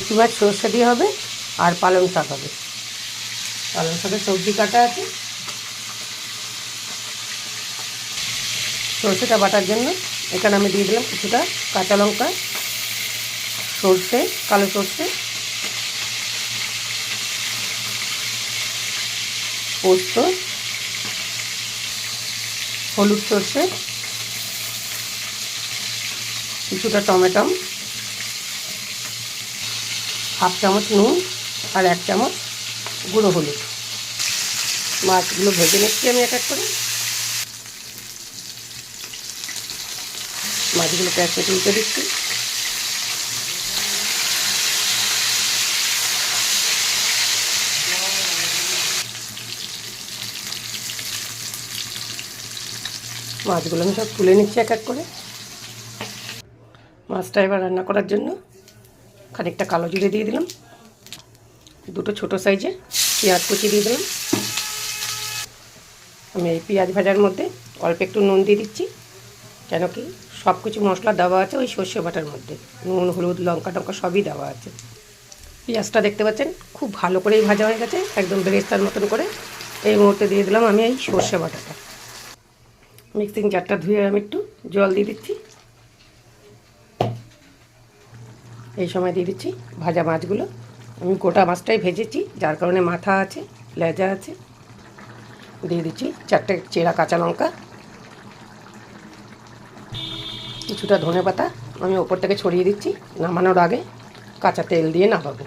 ভেটকি মাছ সর্ষে দিয়ে হবে আর পালং শাক হবে। পালং শাকের সবজি কাটা আছে। সর্ষেটা বাটার জন্য এখানে আমি দিয়ে দিলাম কিছুটা কাঁচা লঙ্কা, সর্ষে, কালো সর্ষে, পোস্ত, হলুদ সর্ষে, কিছুটা টমেটো, হাফ চামচ নুন আর 1 চামচ গুঁড়ো হলুদ। মাছগুলো ভেজে নিচ্ছি আমি এক এক করে। মাছগুলোকে এক সাথে উল্টে দিচ্ছি। মাছগুলো আমি সব তুলে নিচ্ছি এক এক করে। মাছটা এবার রান্না করার জন্য খানিকটা কালো জিরে দিয়ে দিলাম, দুটো ছোটো সাইজের পেঁয়াজ কুচি দিয়ে দিলাম। আমি এই পেঁয়াজ ভাজার মধ্যে অল্প একটু নুন দিয়ে দিচ্ছি, কেন কি সব কিছু মশলা দেওয়া আছে ওই সর্ষে বাটার মধ্যে। নুন, হলুদ, লঙ্কা টঙ্কা সবই দেওয়া আছে। পেঁয়াজটা দেখতে পাচ্ছেন খুব ভালো করেই ভাজা হয়ে গেছে, একদম বেরেস্তার মতন করে। এই মুহূর্তে দিয়ে দিলাম আমি এই সর্ষে বাটাটা। মিক্সিং জারটা ধুয়ে আমি একটু জল দিয়ে দিচ্ছি। এই সময় দিয়ে দিচ্ছি ভাজা মাছগুলো। আমি গোটা মাছটাই ভেজেছি, যার কারণে মাথা আছে, লেজা আছে। দিয়ে দিচ্ছি 4টে চেরা কাঁচা লঙ্কা, কিছুটা ধনেপাতা আমি ওপর থেকে ছড়িয়ে দিচ্ছি। নামানোর আগে কাঁচা তেল দিয়ে নামাবো।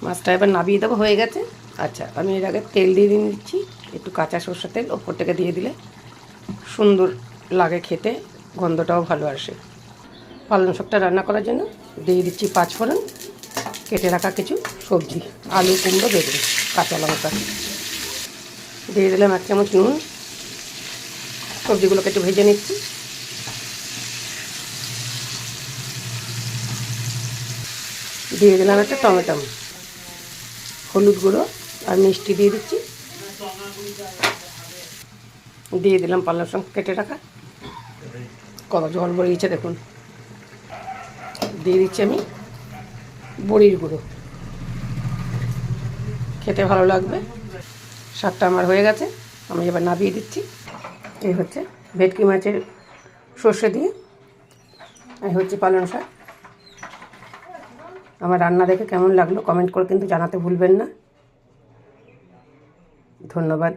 মাছটা এবার নামিয়ে দেবো, হয়ে গেছে। আচ্ছা, আমি এর আগে তেল দিয়ে দিচ্ছি, একটু কাঁচা সরষের তেল ওপর থেকে দিয়ে দিলে সুন্দর লাগে খেতে, গন্ধটাও ভালো আসে। পালং শাকটা রান্না করার জন্য দিয়ে দিচ্ছি 5 ফোড়ন, কেটে রাখা কিছু সবজি, আলু, কুমড়ো, বেগুন, কাঁচা লঙ্কা। দিয়ে দিলাম 1 চামচ নুন। সবজিগুলোকে একটু ভেজে নিচ্ছি। দিয়ে দিলাম একটা টমেটো, হলুদ গুঁড়ো আর মিষ্টি দিয়ে দিচ্ছি। দিয়ে দিলাম পালং শাক কেটে রাখা, কত জল বেরিয়েছে দেখুন। দিয়ে দিচ্ছি আমি বড়ির গুঁড়ো, খেতে ভালো লাগবে। শাকটা আমার হয়ে গেছে, আমি এবার নামিয়ে দিচ্ছি। এই হচ্ছে ভেটকি মাছের সর্ষে দিয়ে, এই হচ্ছে পালং শাক। আমার রান্না দেখে কেমন লাগলো কমেন্ট করে কিন্তু জানাতে ভুলবেন না। ধন্যবাদ।